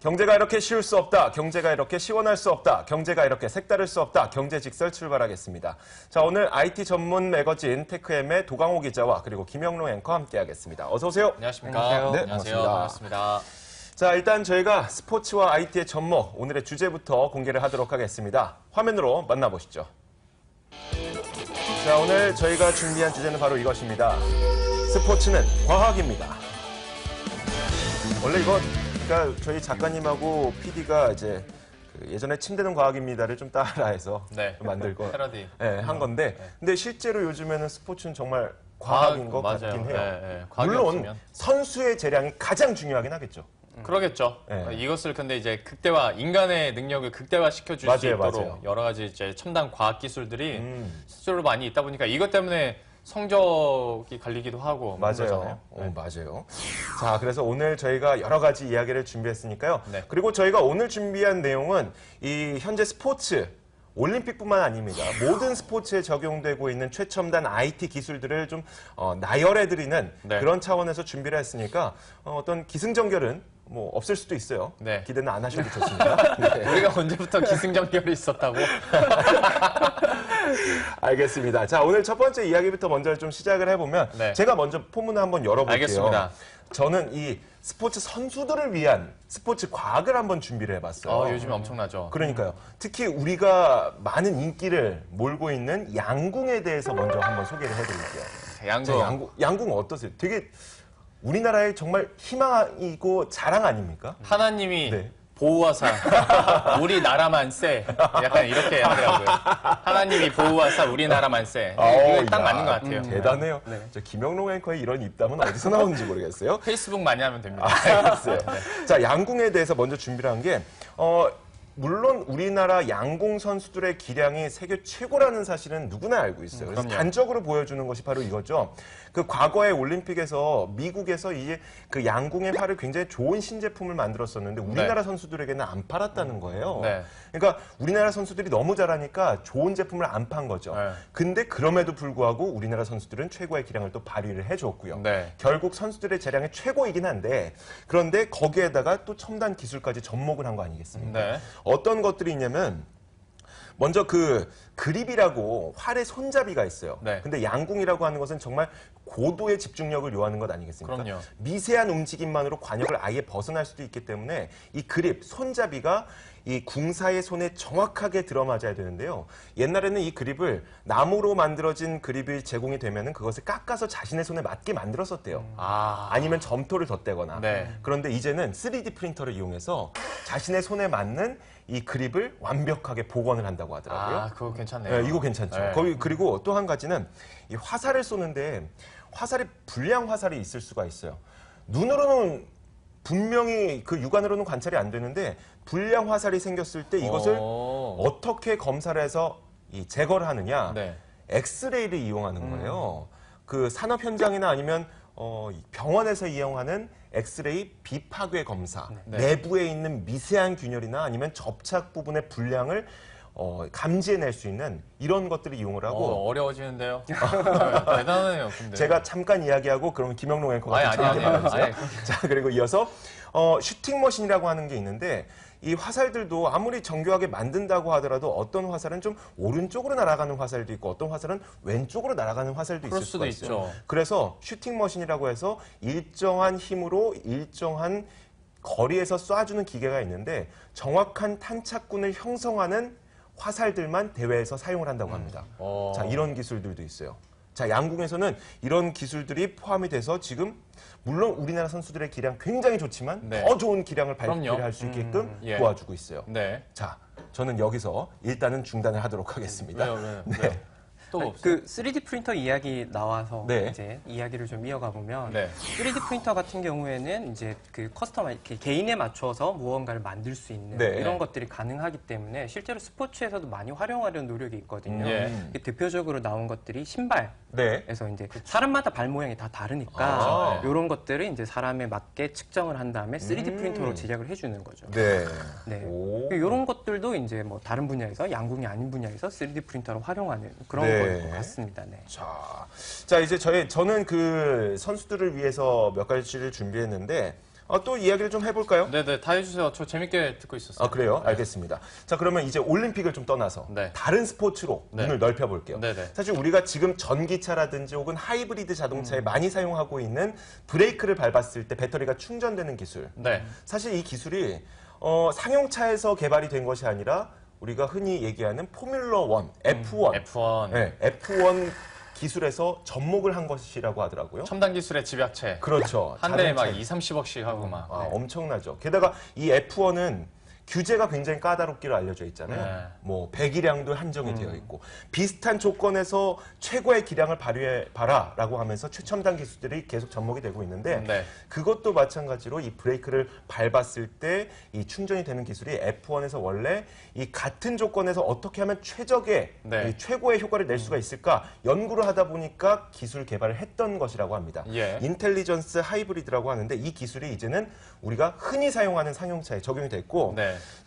경제가 이렇게 쉬울 수 없다. 경제가 이렇게 시원할 수 없다. 경제가 이렇게 색다를 수 없다. 경제직설 출발하겠습니다. 자, 오늘 IT 전문 매거진 테크엠의 도강호 기자와 그리고 김영롱 앵커 함께하겠습니다. 어서 오세요. 안녕하십니까. 안녕하세요. 네, 안녕하세요. 반갑습니다. 자, 일단 저희가 스포츠와 IT의 접목, 오늘의 주제부터 공개를 하도록 하겠습니다. 화면으로 만나보시죠. 자, 오늘 저희가 준비한 주제는 바로 이것입니다. 스포츠는 과학입니다. 원래 이거 그러니까 저희 작가님하고 PD가 이제 예전에 침대는 과학입니다를 좀 따라해서 좀 만들고 패러디. 한 건데, 근데 실제로 요즘에는 스포츠는 정말 과학인 것 맞아요. 같긴 해요. 과학이 물론 없으면. 선수의 재량이 가장 중요하긴 하겠죠. 그러겠죠. 이것을 근데 이제 인간의 능력을 극대화 시켜줄 수 있도록 맞아요. 여러 가지 이제 첨단 과학 기술들이 실제로 많이 있다 보니까 이것 때문에 성적이 갈리기도 하고 맞아요. 맞아요. 자, 그래서 오늘 저희가 여러 가지 이야기를 준비했으니까요. 네. 그리고 저희가 오늘 준비한 내용은 이 현재 스포츠, 올림픽뿐만 아닙니다. 모든 스포츠에 적용되고 있는 최첨단 IT 기술들을 좀 나열해드리는 그런 차원에서 준비를 했으니까 어떤 기승전결은 뭐 없을 수도 있어요. 기대는 안 하셔도 좋습니다. 네. 우리가 언제부터 기승전결이 있었다고? 알겠습니다. 자, 오늘 첫 번째 이야기부터 먼저 좀 시작을 해보면 제가 먼저 포문을 한번 열어볼게요. 알겠습니다. 저는 이 스포츠 선수들을 위한 스포츠 과학을 한번 준비를 해봤어요. 요즘에 엄청나죠. 그러니까요. 특히 우리가 많은 인기를 몰고 있는 양궁에 대해서 먼저 한번 소개를 해드릴게요. 양궁. 양궁 어떠세요? 되게 우리나라의 정말 희망이고 자랑 아닙니까? 하나님이 보호하사 우리나라만 세. 약간 이렇게 하더라고요. 하나님이 보호하사 우리나라만 세. 이거 딱 맞는 것 같아요. 대단해요. 저 김영롱 앵커의 이런 입담은 어디서 나오는지 모르겠어요. 페이스북 많이 하면 됩니다. 알겠어요. 자, 양궁에 대해서 먼저 준비를 한 게 물론 우리나라 양궁 선수들의 기량이 세계 최고라는 사실은 누구나 알고 있어요. 그래서 단적으로 보여주는 것이 바로 이거죠. 그 과거의 올림픽에서 미국에서 이제 그 양궁의 활을 굉장히 좋은 신제품을 만들었었는데 우리나라 선수들에게는 안 팔았다는 거예요. 그러니까 우리나라 선수들이 너무 잘하니까 좋은 제품을 안 판 거죠. 근데 그럼에도 불구하고 우리나라 선수들은 최고의 기량을 또 발휘를 해줬고요. 결국 선수들의 재량이 최고이긴 한데 그런데 거기에다가 또 첨단 기술까지 접목을 한 거 아니겠습니까? 어떤 것들이 있냐면 먼저 그 그립이라고 활의 손잡이가 있어요. 근데 양궁이라고 하는 것은 정말 고도의 집중력을 요하는 것 아니겠습니까? 그럼요. 미세한 움직임만으로 관역을 아예 벗어날 수도 있기 때문에 이 그립, 손잡이가 이 궁사의 손에 정확하게 들어맞아야 되는데요. 옛날에는 이 그립을 나무로 만들어진 그립이 제공이 되면은 그것을 깎아서 자신의 손에 맞게 만들었었대요. 아니면 점토를 덧대거나. 그런데 이제는 3D 프린터를 이용해서 자신의 손에 맞는 이 그립을 완벽하게 복원을 한다고 하더라고요. 그거 괜찮네요. 이거 괜찮죠. 그리고 또 한 가지는 이 화살을 쏘는데 화살이 불량 화살이 있을 수가 있어요. 눈으로는 분명히 그 육안으로는 관찰이 안 되는데 불량 화살이 생겼을 때 이것을 어떻게 검사를 해서 제거를 하느냐? 엑스레이를 이용하는 거예요. 그 산업 현장이나 아니면 병원에서 이용하는 엑스레이 비파괴 검사, 내부에 있는 미세한 균열이나 아니면 접착 부분의 불량을 감지해낼 수 있는 이런 것들을 이용을 하고 어려워지는데요. 대단하네요. 근데. 제가 잠깐 이야기하고 그러면 김영롱 앵커가 아니요. 자, 그리고 이어서 슈팅머신이라고 하는 게 있는데 이 화살들도 아무리 정교하게 만든다고 하더라도 어떤 화살은 좀 오른쪽으로 날아가는 화살도 있고 어떤 화살은 왼쪽으로 날아가는 화살도 있을 수가 있어요. 그래서 슈팅머신이라고 해서 일정한 힘으로 일정한 거리에서 쏴주는 기계가 있는데 정확한 탄착군을 형성하는 화살들만 대회에서 사용을 한다고 합니다. 자, 이런 기술들도 있어요. 자, 양궁에서는 이런 기술들이 포함이 돼서 지금 물론 우리나라 선수들의 기량 굉장히 좋지만 더 좋은 기량을 발휘할 수 있게끔 도와주고 있어요. 자, 저는 여기서 일단은 중단을 하도록 하겠습니다. 왜요? 그 3D 프린터 이야기 나와서 이제 이야기를 좀 이어가 보면 3D 프린터 같은 경우에는 이제 그 개인에 맞춰서 무언가를 만들 수 있는 이런 것들이 가능하기 때문에 실제로 스포츠에서도 많이 활용하려는 노력이 있거든요. 대표적으로 나온 것들이 신발에서 이제 사람마다 발 모양이 다 다르니까 이런 것들을 이제 사람에 맞게 측정을 한 다음에 3D 프린터로 제작을 해주는 거죠. 이런 것들도 이제 뭐 다른 분야에서 양궁이 아닌 분야에서 3D 프린터를 활용하는 그런 것 같습니다. 자, 이제 저는 그 선수들을 위해서 몇 가지를 준비했는데 또 이야기를 좀 해볼까요? 네네, 다 해주세요. 저 재밌게 듣고 있었어요. 그래요? 알겠습니다. 자, 그러면 이제 올림픽을 좀 떠나서 다른 스포츠로 눈을 넓혀볼게요. 네네. 사실 우리가 지금 전기차라든지 혹은 하이브리드 자동차에 많이 사용하고 있는 브레이크를 밟았을 때 배터리가 충전되는 기술. 사실 이 기술이 상용차에서 개발이 된 것이 아니라 우리가 흔히 얘기하는 포뮬러 1, F1. F1. 네, F1 기술에서 접목을 한 것이라고 하더라고요. 첨단 기술의 집약체. 그렇죠. 한 대에 막 자동차. 2, 30억씩 하고 막. 엄청나죠. 게다가 이 F1은 규제가 굉장히 까다롭기로 알려져 있잖아요. 뭐 배기량도 한정이 되어 있고 비슷한 조건에서 최고의 기량을 발휘해봐라라고 하면서 최첨단 기술들이 계속 접목이 되고 있는데 그것도 마찬가지로 이 브레이크를 밟았을 때 이 충전이 되는 기술이 F1에서 원래 이 같은 조건에서 어떻게 하면 최적의 이 최고의 효과를 낼 수가 있을까 연구를 하다 보니까 기술 개발을 했던 것이라고 합니다. 인텔리전스 하이브리드라고 하는데 이 기술이 이제는 우리가 흔히 사용하는 상용차에 적용이 됐고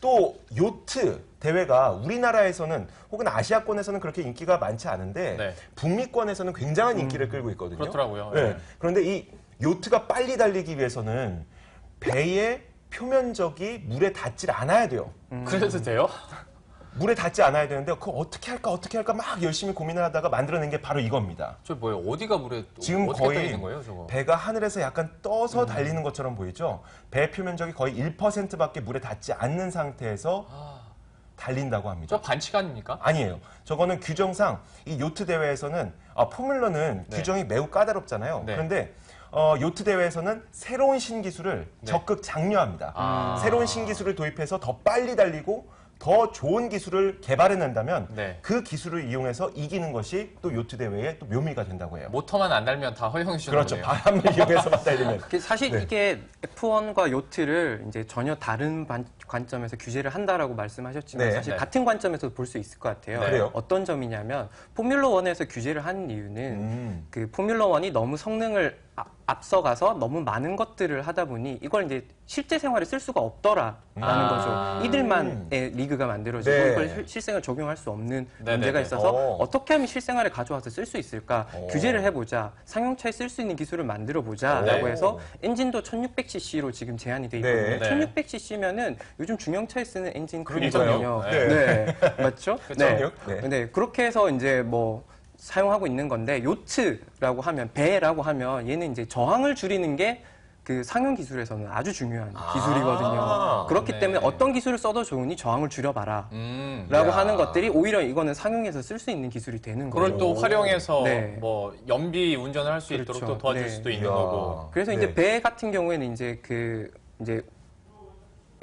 또 요트 대회가 우리나라에서는 혹은 아시아권에서는 그렇게 인기가 많지 않은데 북미권에서는 굉장한 인기를 끌고 있거든요. 그렇더라고요. 그런데 이 요트가 빨리 달리기 위해서는 배의 표면적이 물에 닿질 않아야 돼요. 그래도 돼요? 물에 닿지 않아야 되는데 그거 어떻게 할까 막 열심히 고민을 하다가 만들어낸 게 바로 이겁니다. 저 뭐예요? 어디가 물에 지금 어떻게 거의 떠있는 거예요, 저거? 배가 하늘에서 약간 떠서 달리는 것처럼 보이죠? 배 표면적이 거의 1%밖에 물에 닿지 않는 상태에서 달린다고 합니다. 저 반칙 아닙니까? 아니에요. 저거는 규정상 이 요트 대회에서는 포뮬러는 규정이 매우 까다롭잖아요. 그런데 요트 대회에서는 새로운 신기술을 적극 장려합니다. 새로운 신기술을 도입해서 더 빨리 달리고 더 좋은 기술을 개발해낸다면 그 기술을 이용해서 이기는 것이 또 요트 대회의 또 묘미가 된다고 해요. 모터만 안 달면 다 허용해 주는 그렇죠. 거네요. 바람을 이용해서만 달리면. 사실 이게 F1과 요트를 이제 전혀 다른 관점에서 규제를 한다라고 말씀하셨지만 사실 같은 관점에서 볼 수 있을 것 같아요. 그래요? 어떤 점이냐면 포뮬러 1에서 규제를 한 이유는 그 포뮬러 1이 너무 성능을 앞서가서 너무 많은 것들을 하다 보니 이걸 이제 실제 생활에 쓸 수가 없더라라는 거죠. 이들만의 리그가 만들어지고 이걸 실생활 적용할 수 없는 문제가 있어서 어떻게 하면 실생활에 가져와서 쓸 수 있을까 규제를 해보자. 상용차에 쓸 수 있는 기술을 만들어보자라고 해서 엔진도 1600cc로 지금 제한이 돼 있거든요. 1600cc면은 요즘 중형차에 쓰는 엔진 크기거든요. 맞죠? 그렇게 해서 이제 뭐 사용하고 있는 건데 요트라고 하면 배라고 하면 얘는 이제 저항을 줄이는 게 그 상용 기술에서는 아주 중요한 기술이거든요. 그렇기 때문에 어떤 기술을 써도 좋으니 저항을 줄여봐라 라고 하는 것들이 오히려 이거는 상용에서 쓸 수있는 기술이 되는 거죠. 그걸 또 활용해서 뭐 연비 운전을 할 수 있도록 또 도와줄 수도 있는 거고. 그래서 이제 배 같은 경우에는 이제 이제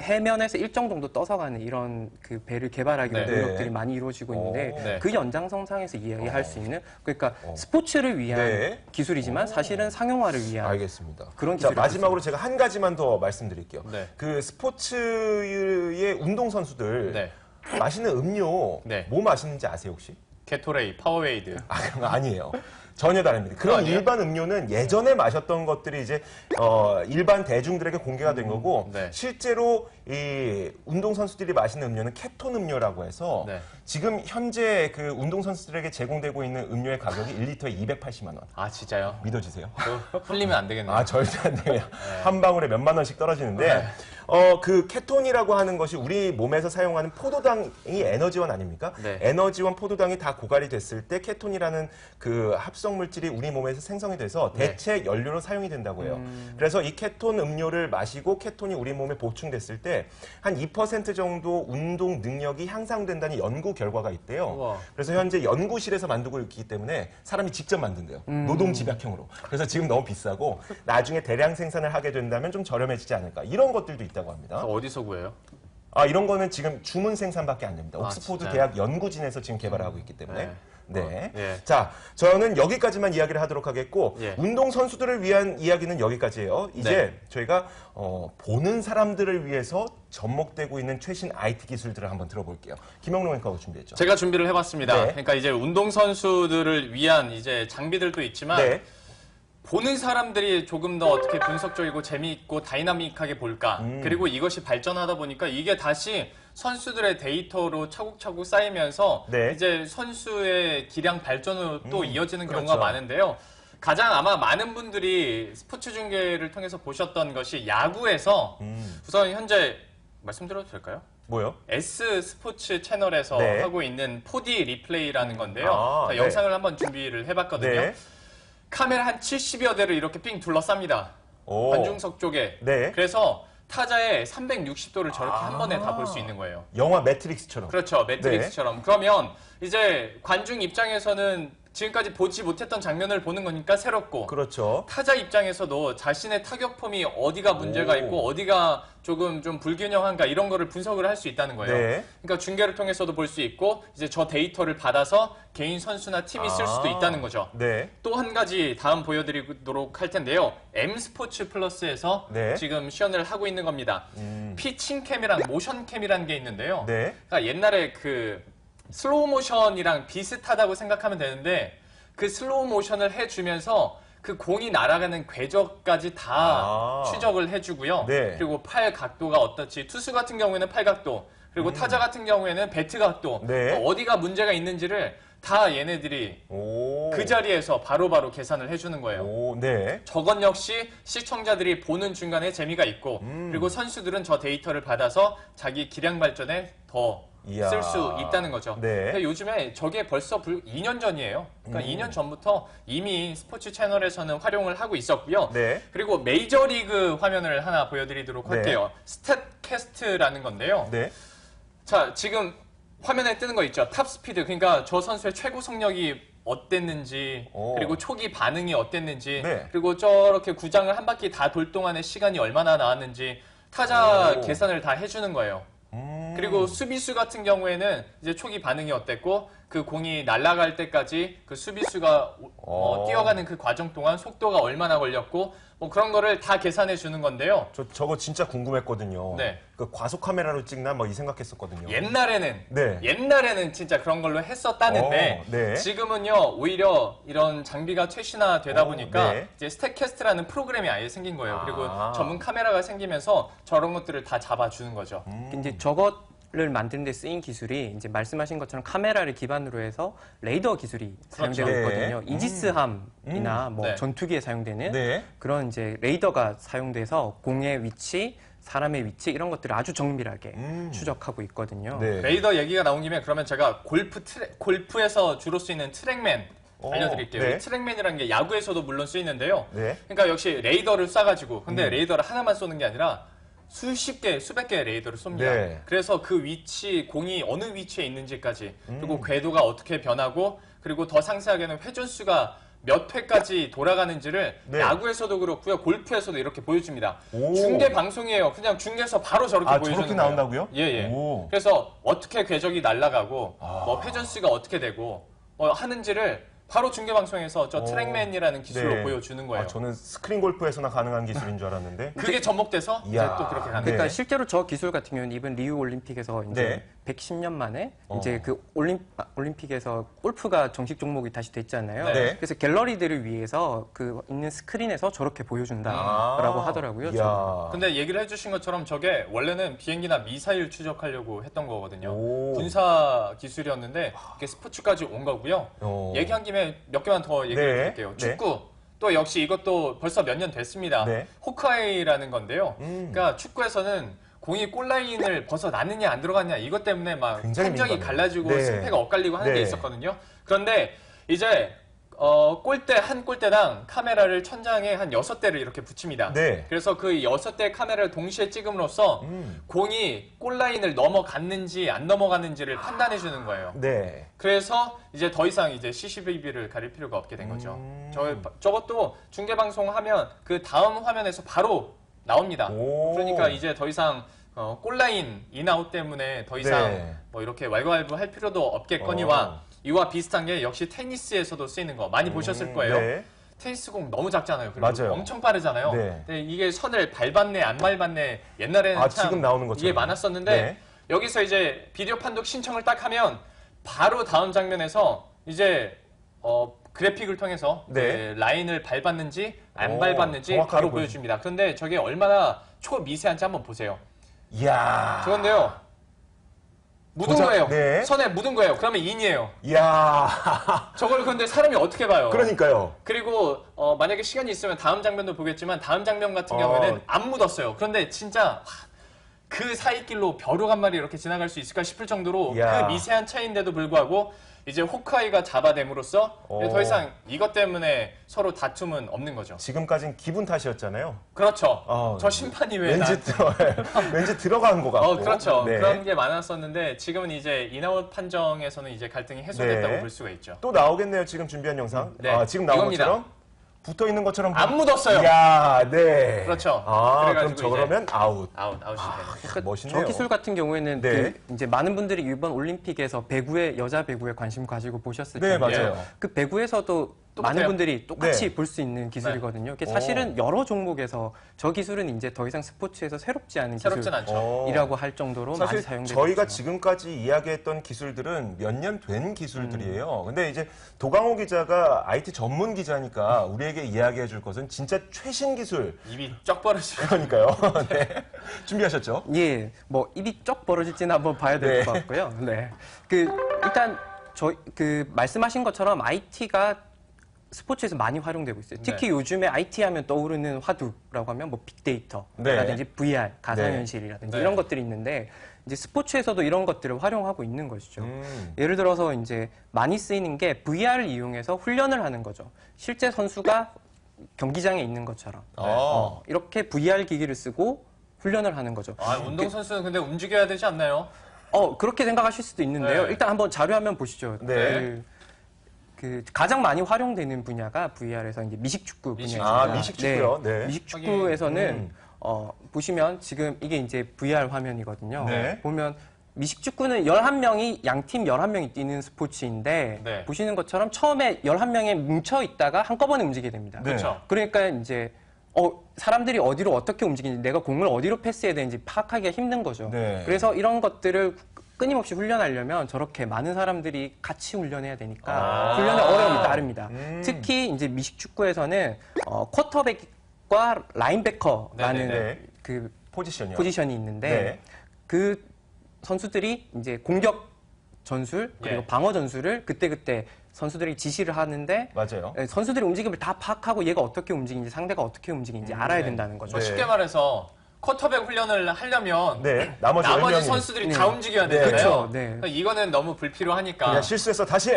해면에서 일정 정도 떠서 가는 이런 그 배를 개발하기 위한 노력들이 많이 이루어지고 있는데 그 연장선상에서 이야기할 수 있는 그러니까 스포츠를 위한 기술이지만 사실은 상용화를 위한 알겠습니다. 그런 기술이 마지막으로 제가 한 가지만 더 말씀드릴게요. 그 스포츠의 운동선수들 마시는 음료 뭐 마시는지 아세요 혹시? 게토레이, 파워웨이드. 그런 거 아니에요. 전혀 다릅니다. 그런 일반 음료는 예전에 마셨던 것들이 이제 일반 대중들에게 공개가 된 거고 실제로 이 운동 선수들이 마시는 음료는 케톤 음료라고 해서 지금 현재 그 운동 선수들에게 제공되고 있는 음료의 가격이 1리터에 280만 원. 아 진짜요? 믿어지세요? 흘리면 안 되겠네요. 절대 안 돼요. 한 방울에 몇만 원씩 떨어지는데 그 케톤이라고 하는 것이 우리 몸에서 사용하는 포도당이 에너지원 아닙니까? 에너지원 포도당이 다 고갈이 됐을 때 케톤이라는 그 합성 물질이 우리 몸에서 생성이 돼서 대체 연료로 사용이 된다고 해요. 그래서 이 케톤 음료를 마시고 케톤이 우리 몸에 보충됐을 때 한 2% 정도 운동 능력이 향상된다는 연구 결과가 있대요. 그래서 현재 연구실에서 만들고 있기 때문에 사람이 직접 만든대요. 노동 집약형으로. 그래서 지금 너무 비싸고 나중에 대량 생산을 하게 된다면 좀 저렴해지지 않을까. 이런 것들도 있다고 합니다. 어디서 구해요? 이런 거는 지금 주문 생산밖에 안 됩니다. 옥스포드 대학 연구진에서 지금 개발하고 있기 때문에. 자, 저는 여기까지만 이야기를 하도록 하겠고 운동 선수들을 위한 이야기는 여기까지예요. 이제 저희가 보는 사람들을 위해서 접목되고 있는 최신 IT 기술들을 한번 들어볼게요. 김영롱 앵커가 준비했죠. 제가 준비를 해봤습니다. 그러니까 이제 운동 선수들을 위한 이제 장비들도 있지만 보는 사람들이 조금 더 어떻게 분석적이고 재미있고 다이나믹하게 볼까. 그리고 이것이 발전하다 보니까 이게 다시 선수들의 데이터로 차곡차곡 쌓이면서 이제 선수의 기량 발전으로 또 이어지는 경우가 많은데요. 가장 아마 많은 분들이 스포츠 중계를 통해서 보셨던 것이 야구에서 우선 현재 말씀드려도 될까요? 뭐요? S 스포츠 채널에서 네. 하고 있는 4D 리플레이라는 건데요. 자, 네. 영상을 한번 준비를 해봤거든요. 네. 카메라 한 70여 대를 이렇게 삥 둘러쌉니다. 오. 관중석 쪽에. 네. 그래서 타자의 360도를 저렇게 한 번에 다 볼 수 있는 거예요. 영화 매트릭스처럼. 그렇죠. 매트릭스처럼. 그러면 이제 관중 입장에서는 지금까지 보지 못했던 장면을 보는 거니까 새롭고 그렇죠. 타자 입장에서도 자신의 타격 폼이 어디가 문제가 오. 있고 어디가 조금 좀 불균형한가 이런 거를 분석을 할 수 있다는 거예요. 네. 그러니까 중계를 통해서도 볼 수 있고 이제 저 데이터를 받아서 개인 선수나 팀이 쓸 수도 있다는 거죠. 네. 또 한 가지 다음 보여드리도록 할 텐데요. M 스포츠 플러스에서 네. 지금 시연을 하고 있는 겁니다. 피칭 캠이랑 모션 캠이라는 게 있는데요. 네. 그러니까 옛날에 그 슬로우 모션이랑 비슷하다고 생각하면 되는데 그 슬로우 모션을 해주면서 그 공이 날아가는 궤적까지 다 추적을 해주고요. 네. 그리고 팔 각도가 어떨지 투수 같은 경우에는 팔 각도 그리고 타자 같은 경우에는 배트 각도 네. 어디가 문제가 있는지를 다 얘네들이 오. 그 자리에서 바로바로 계산을 해주는 거예요. 오, 네. 저건 역시 시청자들이 보는 중간에 재미가 있고 그리고 선수들은 저 데이터를 받아서 자기 기량 발전에 더 이야. 쓸 수 있다는 거죠. 네. 근데 요즘에 저게 벌써 2년 전이에요. 그러니까 2년 전부터 이미 스포츠 채널에서는 활용을 하고 있었고요. 네. 그리고 메이저리그 화면을 하나 보여드리도록 네. 할게요. 스탯캐스트라는 건데요. 네. 자, 지금 화면에 뜨는 거 있죠. 탑 스피드. 그러니까 저 선수의 최고 속력이 어땠는지, 오. 그리고 초기 반응이 어땠는지, 네. 그리고 저렇게 구장을 한 바퀴 다 돌 동안의 시간이 얼마나 나왔는지 타자 오. 계산을 다 해주는 거예요. 그리고 수비수 같은 경우에는 이제 초기 반응이 어땠고 그 공이 날아갈 때까지 그 수비수가 뛰어가는 그 과정 동안 속도가 얼마나 걸렸고 뭐 그런 거를 다 계산해 주는 건데요. 저거 진짜 궁금했거든요. 네. 그 과속 카메라로 찍나 뭐 이 생각했었거든요. 옛날에는 네. 진짜 그런 걸로 했었다는데 네. 지금은요 오히려 이런 장비가 최신화되다 보니까 네. 이제 스탯캐스트라는 프로그램이 아예 생긴 거예요. 그리고 아. 전문 카메라가 생기면서 저런 것들을 다 잡아주는 거죠. 이제 저것을 만드는 데 쓰인 기술이 이제 말씀하신 것처럼 카메라를 기반으로 해서 레이더 기술이 사용되고 네. 있거든요. 이지스함이나 뭐 네. 전투기에 사용되는 네. 그런 이제 레이더가 사용돼서 공의 위치, 사람의 위치 이런 것들을 아주 정밀하게 추적하고 있거든요. 네. 레이더 얘기가 나온 김에 그러면 제가 골프에서 주로 쓰이는 트랙맨 알려드릴게요. 네. 이 트랙맨이라는 게 야구에서도 물론 쓰이는데요. 네. 그러니까 역시 레이더를 쏴가지고 근데 레이더를 하나만 쏘는 게 아니라 수십 개, 수백 개의 레이더를 쏩니다. 네. 그래서 그 위치, 공이 어느 위치에 있는지까지 그리고 궤도가 어떻게 변하고 그리고 더 상세하게는 회전수가 몇 회까지 돌아가는지를 네. 야구에서도 그렇고요. 골프에서도 이렇게 보여줍니다. 오. 중계 방송이에요. 그냥 중계에서 바로 저렇게 보여주는 저렇게 거예요. 나온다고요? 예, 예. 오. 그래서 어떻게 궤적이 날아가고 뭐 회전수가 어떻게 되고 하는지를 바로 중계 방송에서 저 트랙맨이라는 기술로 네. 보여주는 거예요. 저는 스크린 골프에서나 가능한 기술인 줄 알았는데. 그게 접목돼서 이제 이야. 또 그렇게 가는 네. 그러니까 실제로 저 기술 같은 경우는 이번 리우 올림픽에서 이제 네. 110년 만에 이제 그 올림픽에서 골프가 정식 종목이 다시 됐잖아요. 네. 그래서 갤러리들을 위해서 그 있는 스크린에서 저렇게 보여준다라고 하더라고요. 이야. 근데 얘기를 해주신 것처럼 저게 원래는 비행기나 미사일 추적하려고 했던 거거든요. 오. 군사 기술이었는데 이게 스포츠까지 온 거고요. 얘기한 김에 몇 개만 더 얘기를 네. 드릴게요. 네. 축구. 또 역시 이것도 벌써 몇 년 됐습니다. 네. 호크아이라는 건데요. 그러니까 축구에서는 공이 골라인을 벗어났느냐 안 들어갔냐 이것 때문에 막 굉장히 판정이 민감해요. 갈라지고 네. 승패가 엇갈리고 하는 네. 게 있었거든요. 그런데 이제 한 골대당 카메라를 천장에 한 6대를 이렇게 붙입니다. 네. 그래서 그 6대의 카메라를 동시에 찍음으로써 공이 골라인을 넘어갔는지 안 넘어갔는지를 판단해 주는 거예요. 네. 그래서 이제 더 이상 이제 CCTV를 가릴 필요가 없게 된 거죠. 저것도 중계방송 하면 그 다음 화면에서 바로 나옵니다. 오. 그러니까 이제 더 이상 골라인 인아웃 때문에 더 이상 네. 뭐 이렇게 왈가왈부 할 필요도 없겠거니와 이와 비슷한 게 역시 테니스에서도 쓰이는 거 많이 보셨을 거예요. 네. 테니스 공 너무 작잖아요. 그리고 맞아요. 엄청 빠르잖아요. 네. 근데 이게 선을 밟았네 안 밟았네 옛날에는 참 지금 나오는 것처럼. 이게 많았었는데 네. 여기서 이제 비디오 판독 신청을 딱 하면 바로 다음 장면에서 이제 그래픽을 통해서 네. 라인을 밟았는지 안 오, 밟았는지 정확하게 바로 보여줍니다. 그런데 저게 얼마나 초미세한지 한번 보세요. 이야. 그런데요. 묻은 거예요. 네. 선에 묻은 거예요. 그러면 인이에요. 이야. 저걸 근데 사람이 어떻게 봐요? 그러니까요. 그리고 만약에 시간이 있으면 다음 장면도 보겠지만 다음 장면 같은 경우에는 안 묻었어요. 그런데 진짜 그 사이길로 벼룩 한 마리 이렇게 지나갈 수 있을까 싶을 정도로 이야. 그 미세한 차이인데도 불구하고 이제 호크아이가 잡아냄으로써 더 이상 이것 때문에 서로 다툼은 없는 거죠. 지금까지는 기분 탓이었잖아요. 그렇죠. 저 심판이 왜 왠지 들어간 것 같고. 그렇죠. 네. 그런 게 많았었는데 지금은 이제 인아웃 판정에서는 이제 갈등이 해소됐다고 네. 볼 수가 있죠. 또 나오겠네요. 지금 준비한 영상. 네. 지금 나온 이겁니다. 것처럼 붙어 있는 것처럼 안 묻었어요. 야, 네. 그렇죠. 그럼 그러면 아웃이 되는. 멋있네요. 저 기술 같은 경우에는 네. 이제 많은 분들이 이번 올림픽에서 배구에 여자 배구에 관심 가지고 보셨을 네, 텐데 맞아요. 그 배구에서도 똑같아요. 많은 분들이 똑같이 네. 볼 수 있는 기술이거든요. 이게 사실은 여러 종목에서 저 기술은 이제 더 이상 스포츠에서 새롭지 않은 새롭진 않죠. 기술이라고 할 정도로 많이 사실 사용되고 저희가 있죠. 지금까지 이야기했던 기술들은 몇 년 된 기술들이에요. 근데 이제 도강호 기자가 IT 전문 기자니까 우리에게 이야기해 줄 것은 진짜 최신 기술. 입이 쩍 벌어지고. 그러니까요. 네. 준비하셨죠? 예, 뭐 입이 쩍 벌어질지는 한번 봐야 될 것 같고요. 네, 일단 말씀하신 것처럼 IT가 스포츠에서 많이 활용되고 있어요. 특히 요즘에 IT 하면 떠오르는 화두라고 하면 뭐 빅데이터라든지 VR, 가상현실이라든지 이런 것들이 있는데 이제 스포츠에서도 이런 것들을 활용하고 있는 것이죠. 예를 들어서 이제 많이 쓰이는 게 VR을 이용해서 훈련을 하는 거죠. 실제 선수가 경기장에 있는 것처럼 이렇게 VR 기기를 쓰고 훈련을 하는 거죠. 운동선수는 근데 움직여야 되지 않나요? 그렇게 생각하실 수도 있는데요. 네. 일단 한번 자료 화면 보시죠. 네. 가장 많이 활용되는 분야가 VR에서 이제 미식축구 분야입니다. 미식축구요? 네. 미식축구에서는 보시면 지금 이게 이제 VR 화면이거든요. 네. 보면 미식축구는 11명이 양팀 11명이 뛰는 스포츠인데 네. 보시는 것처럼 처음에 11명이 뭉쳐 있다가 한꺼번에 움직이게 됩니다. 그렇죠. 그러니까 이제 사람들이 어디로 어떻게 움직이는지 내가 공을 어디로 패스해야 되는지 파악하기가 힘든 거죠. 네. 그래서 이런 것들을 끊임없이 훈련하려면 저렇게 많은 사람들이 같이 훈련해야 되니까 훈련의 어려움이 따릅니다. 특히 이제 미식축구에서는 쿼터백과 라인베커라는 그 포지션이 있는데 그 선수들이 이제 공격 전술 그리고 방어 전술을 그때그때 선수들이 지시를 하는데 맞아요. 선수들의 움직임을 다 파악하고 얘가 어떻게 움직이는지 상대가 어떻게 움직이는지 알아야 된다는 거죠. 쉽게 말해서 쿼터백 훈련을 하려면 나머지 선수들이 다 움직여야 되잖아요. 그렇죠. 그러니까 이거는 너무 불필요하니까. 그냥 실수해서 다시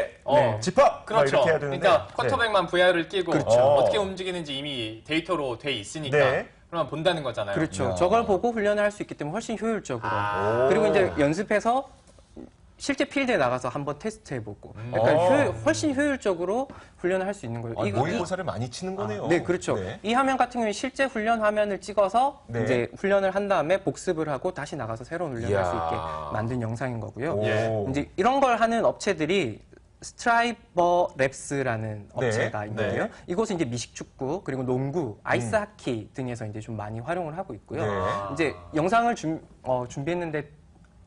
집합! 그렇죠. 이렇게 해야 되는데. 그러니까 쿼터백만 VR을 끼고 그렇죠. 어떻게 움직이는지 이미 데이터로 돼 있으니까 그러면 본다는 거잖아요. 그렇죠. 저걸 보고 훈련을 할 수 있기 때문에 훨씬 효율적으로. 그리고 이제 연습해서 실제 필드에 나가서 한번 테스트해보고. 그러니까 훨씬 효율적으로 훈련을 할 수 있는 거예요. 모의고사를 많이 치는 거네요. 네, 그렇죠. 이 화면 같은 경우에 실제 훈련 화면을 찍어서 이제 훈련을 한 다음에 복습을 하고 다시 나가서 새로운 훈련을 할 수 있게 만든 영상인 거고요. 이제 이런 걸 하는 업체들이 스트라이버 랩스라는 업체가 있는데요. 이곳은 이제 미식축구 그리고 농구, 아이스하키 등에서 이제 좀 많이 활용을 하고 있고요. 이제 영상을 준비했는데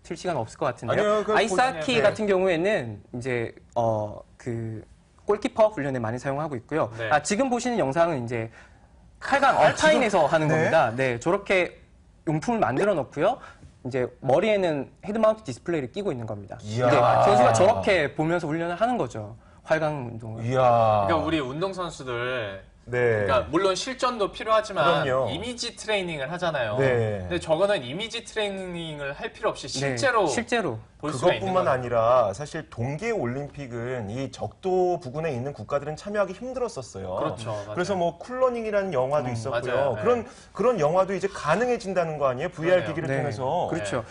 틀 시간 없을 것 같은데요. 아이스하키 같은 경우에는 이제 그 골키퍼 훈련에 많이 사용하고 있고요. 지금 보시는 영상은 이제 8강 알파인에서 하는 겁니다. 네, 저렇게 용품을 만들어 놓고요. 이제 머리에는 헤드마운트 디스플레이를 끼고 있는 겁니다. 이제 선수가 저렇게 보면서 훈련을 하는 거죠. 활강 운동을. 그러니까 우리 운동선수들 그러니까 물론 실전도 필요하지만 이미지 트레이닝을 하잖아요. 근데 저거는 이미지 트레이닝을 할 필요 없이 실제로 볼 수가 있는 그것뿐만 아니라 사실 동계 올림픽은 이 적도 부근에 있는 국가들은 참여하기 힘들었었어요. 그렇죠. 맞아요. 그래서 뭐 쿨러닝이라는 영화도 있었고요. 그런 영화도 이제 가능해진다는 거 아니에요? VR 기기를 통해서. 그렇죠.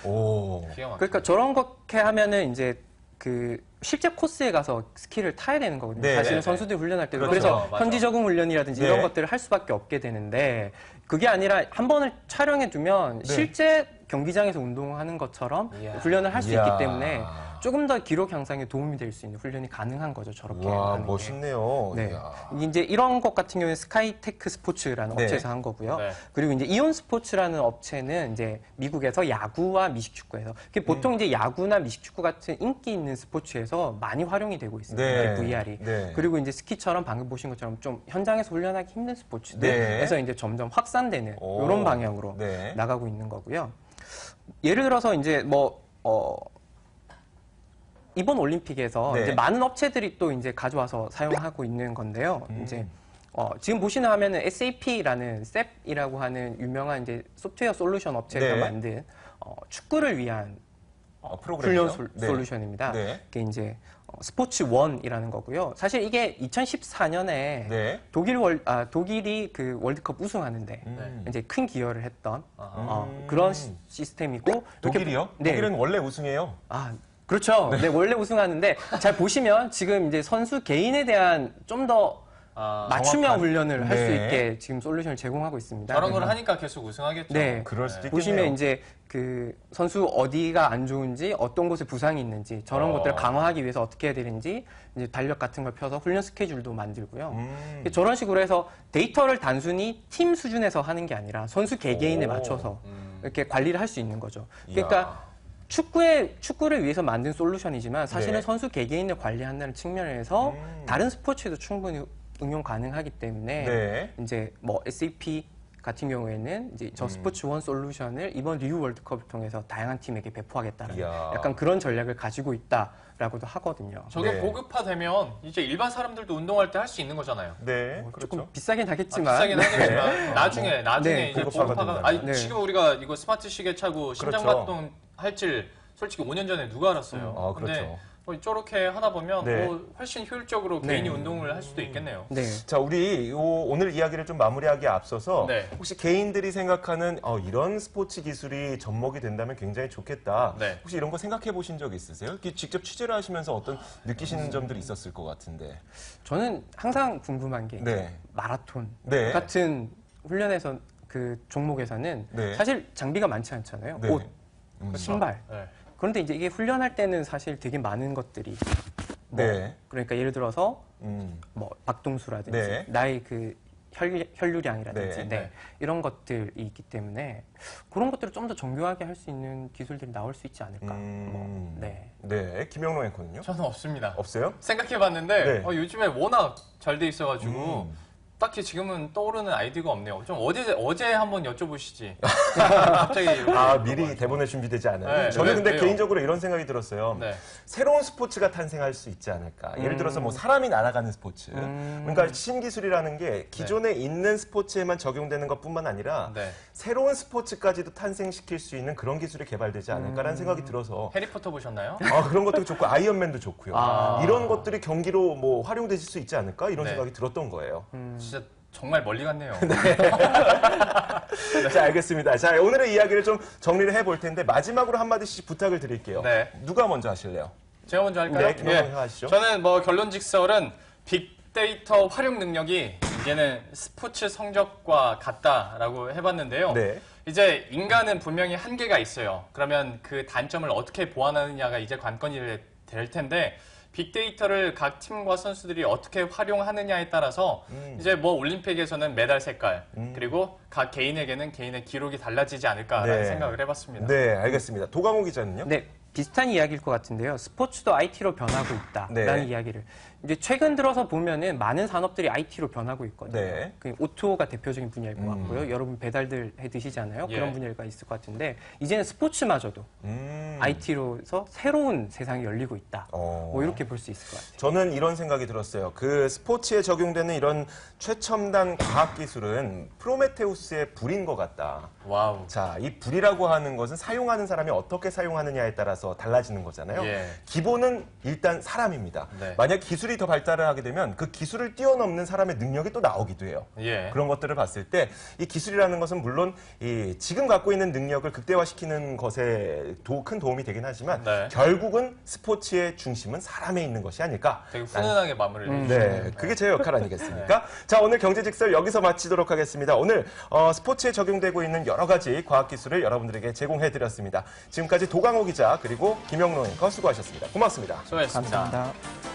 그러니까 저런 거게 하면은 이제 그 실제 코스에 가서 스키를 타야 되는 거거든요. 사실은 선수들이 훈련할 때도. 그래서 현지 적응 훈련이라든지 이런 것들을 할 수밖에 없게 되는데 그게 아니라 한 번을 촬영해 두면 실제 경기장에서 운동하는 것처럼 훈련을 할 수 있기 때문에 조금 더 기록 향상에 도움이 될 수 있는 훈련이 가능한 거죠. 저렇게 하는 게. 멋있네요. 네. 이제 이런 것 같은 경우는 스카이테크 스포츠라는 업체에서 한 거고요. 그리고 이제 이온 스포츠라는 업체는 이제 미국에서 야구와 미식축구에서 보통 이제 야구나 미식축구 같은 인기 있는 스포츠에서 많이 활용이 되고 있습니다. VR이. 그리고 이제 스키처럼 방금 보신 것처럼 좀 현장에서 훈련하기 힘든 스포츠들에서 이제 점점 확산되는 이런 방향으로 나가고 있는 거고요. 예를 들어서 이제 이번 올림픽에서 네. 이제 많은 업체들이 또 이제 가져와서 사용하고 있는 건데요. 이제 지금 보시는 화면은 SAP라는 SAP이라고 하는 유명한 이제 소프트웨어 솔루션 업체가 네. 만든 축구를 위한 프로그램이죠? 훈련 네. 솔루션입니다. 네. 이게 이제 스포츠 원이라는 거고요. 사실 이게 2014년에 네. 독일이 그 월드컵 우승하는데 이제 큰 기여를 했던 그런 시스템이고 독일이요? 네. 독일은 원래 우승해요. 그렇죠. 네, 원래 우승하는데 잘 보시면 지금 이제 선수 개인에 대한 좀 더 맞춤형 정확한. 훈련을 할 수 네. 있게 지금 솔루션을 제공하고 있습니다. 저런 걸 그래서 하니까 계속 우승하겠죠. 네. 그럴 수도 있겠네요. 보시면 이제 그 선수 어디가 안 좋은지 어떤 곳에 부상이 있는지 저런 것들을 강화하기 위해서 어떻게 해야 되는지 이제 달력 같은 걸 펴서 훈련 스케줄도 만들고요. 저런 식으로 해서 데이터를 단순히 팀 수준에서 하는 게 아니라 선수 개개인에 맞춰서 이렇게 관리를 할 수 있는 거죠. 그러니까 축구를 위해서 만든 솔루션이지만 사실은 네. 선수 개개인을 관리한다는 측면에서 다른 스포츠에도 충분히 응용 가능하기 때문에 네. 이제 뭐 SAP 같은 경우에는 이제 저 스포츠 원 솔루션을 이번 리우 월드컵을 통해서 다양한 팀에게 배포하겠다는 이야. 약간 그런 전략을 가지고 있다라고도 하거든요. 저게 네. 보급화되면 이제 일반 사람들도 운동할 때 할 수 있는 거잖아요. 네. 조금 그렇죠. 비싸긴 하겠지만 비싸긴 하겠지만 나중에 네, 이제 보급화가 보급화가 된다면. 아니 지금 우리가 이거 스마트 시계 차고 심장 그렇죠. 박동 할 줄 솔직히 5년 전에 누가 알았어요. 그렇죠. 근데 뭐 저렇게 하다 보면 네. 훨씬 효율적으로 개인이 운동을 할 수도 있겠네요. 네. 자, 우리 오늘 이야기를 좀 마무리하기에 앞서서 네. 혹시 개인들이 생각하는 이런 스포츠 기술이 접목이 된다면 굉장히 좋겠다. 네. 혹시 이런 거 생각해 보신 적 있으세요? 이렇게 직접 취재를 하시면서 어떤 느끼시는 점들이 있었을 것 같은데. 저는 항상 궁금한 게 이제 네. 마라톤 네. 같은 훈련에서 그 종목에서는 네. 사실 장비가 많지 않잖아요. 네. 옷, 신발. 네. 그런데 이제 이게 훈련할 때는 사실 되게 많은 것들이 네. 그러니까 예를 들어서 음. 뭐 박동수라든지 네. 나의 그 혈류량이라든지 네. 네. 이런 것들이 있기 때문에 그런 것들을 좀 더 정교하게 할 수 있는 기술들이 나올 수 있지 않을까. 네. 네. 김영롱 앵커는요? 저는 없습니다. 없어요? 생각해봤는데 네. 요즘에 워낙 잘 돼 있어가지고 딱히 지금은 떠오르는 아이디어가 없네요. 좀 어제 한번 여쭤보시지. 갑자기 미리 대본에 준비되지 않아요. 네, 저는 근데 왜요? 개인적으로 이런 생각이 들었어요. 네. 새로운 스포츠가 탄생할 수 있지 않을까. 예를 들어서 뭐 사람이 날아가는 스포츠. 그러니까 신기술이라는 게 기존에 있는 스포츠에만 적용되는 것뿐만 아니라 네. 새로운 스포츠까지도 탄생시킬 수 있는 그런 기술이 개발되지 않을까라는 생각이 들어서 해리포터 보셨나요? 그런 것도 좋고 아이언맨도 좋고요. 이런 것들이 경기로 뭐 활용되실 수 있지 않을까 이런 네. 생각이 들었던 거예요. 진짜 정말 멀리 갔네요. 자, 알겠습니다. 자, 오늘의 이야기를 좀 정리를 해볼 텐데 마지막으로 한마디씩 부탁을 드릴게요. 네. 누가 먼저 하실래요? 제가 먼저 할까요? 네, 김영롱 하시죠. 저는 뭐 결론직설은 빅데이터 활용 능력이 이제는 스포츠 성적과 같다라고 해봤는데요. 네. 이제 인간은 분명히 한계가 있어요. 그러면 그 단점을 어떻게 보완하느냐가 이제 관건이 될 텐데 빅데이터를 각 팀과 선수들이 어떻게 활용하느냐에 따라서 이제 뭐 올림픽에서는 메달 색깔 그리고 각 개인에게는 개인의 기록이 달라지지 않을까라는 네. 생각을 해봤습니다. 네, 알겠습니다. 도강호 기자는요? 네, 비슷한 이야기일 것 같은데요. 스포츠도 IT로 변하고 있다라는 네. 이야기를. 이제 최근 들어서 보면은 많은 산업들이 IT로 변하고 있거든요. 네. 그 오토가 대표적인 분야일 것 같고요. 여러분 배달들 해 드시잖아요. 예. 그런 분야가 있을 것 같은데 이제는 스포츠마저도 IT로서 새로운 세상이 열리고 있다. 뭐 이렇게 볼 수 있을 것 같아요. 저는 이런 생각이 들었어요. 그 스포츠에 적용되는 이런 최첨단 과학 기술은 프로메테우스의 불인 것 같다. 와우. 자, 이 불이라고 하는 것은 사용하는 사람이 어떻게 사용하느냐에 따라서 달라지는 거잖아요. 예. 기본은 일단 사람입니다. 네. 만약 기술이 더 발달을 하게 되면 그 기술을 뛰어넘는 사람의 능력이 또 나오기도 해요. 예. 그런 것들을 봤을 때 이 기술이라는 것은 물론 이 지금 갖고 있는 능력을 극대화시키는 것에 큰 도움이 되긴 하지만 네. 결국은 스포츠의 중심은 사람에 있는 것이 아닐까. 되게 훈훈하게 마무리를 해주시네요. 네, 그게 제 역할 아니겠습니까? 자, 오늘 경제직설 여기서 마치도록 하겠습니다. 오늘 스포츠에 적용되고 있는 여러 가지 과학기술을 여러분들에게 제공해드렸습니다. 지금까지 도강호 기자 그리고 김영롱 앵커 수고하셨습니다. 고맙습니다. 수고하셨습니다. 감사합니다.